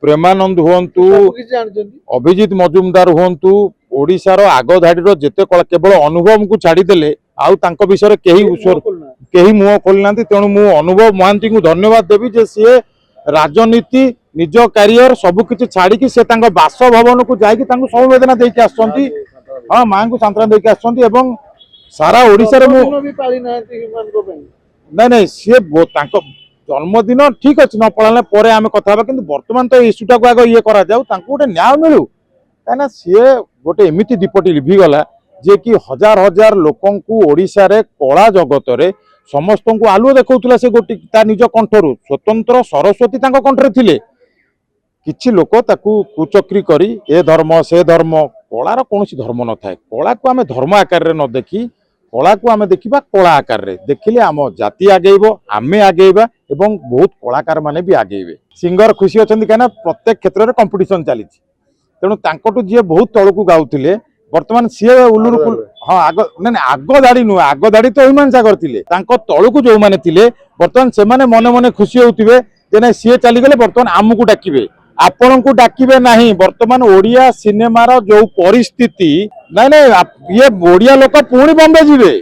प्रेमानंद हुंतु अभिजीत मजुमदार हुंतु ओडिशार आग धाड़ी जेते केवल अनुभव को छाड़देले आउ तांको विषय कहीं मुह खोलना तेणु मु अनुभव महांती को धन्यवाद देवी जे सी राजनीति निज क्यारियर सबकि छाड़ी से बासभवन को जाकि समवेदना देके आसुँच हाँ माँ को सांत्वना देके आसुँच सारा ओडिशा रे नहीं नहीं सी जन्मदिन ठीक अच्छे न पढ़ाने पर आम कथा कि बर्तमान तो इश्यूटा को आग ये करा गोटे न्याय मिलू कहीं सी गोटे एमती दीपटी लिभिगला जे कि हजार हजार लोकं ओडिशा रे कला जगत रे समस्त को आलुओ देखौतला से गोटे ता निज कंठरू स्वतंत्र सरस्वती तांको कंठरे थिले किछि लोक ताकू कुचक्री करी ए धर्म से धर्म कलार कौन धर्म न थाए कला को आम धर्म आकार न देखी कला को आम देखा कला आकार रे देखिले आम जाति आगेब आमे आगेबा एवं बहुत कलाकार माने भी आगेबे सिंगर खुशी अच्छा कहीं प्रत्येक क्षेत्र में कंपिटिशन चली तेणु तांकटू जी बहुत तलू गाउथिले बर्तमान सी उलूर हाँ आग ना आग दाड़ी नुह आग दाड़ी तो हिमान सागर थे तलू जो मैंने थे बर्तमान से मन मन खुशी होते जे सी चलीगले बर्तमान आमको डाकिबे आपण को डाकिबे नहीं बर्तमान ओडिया सिनेमार जो परिस्थिति नहीं नहीं ये ओडिया लोक पुणी बॉम्बे जीवे।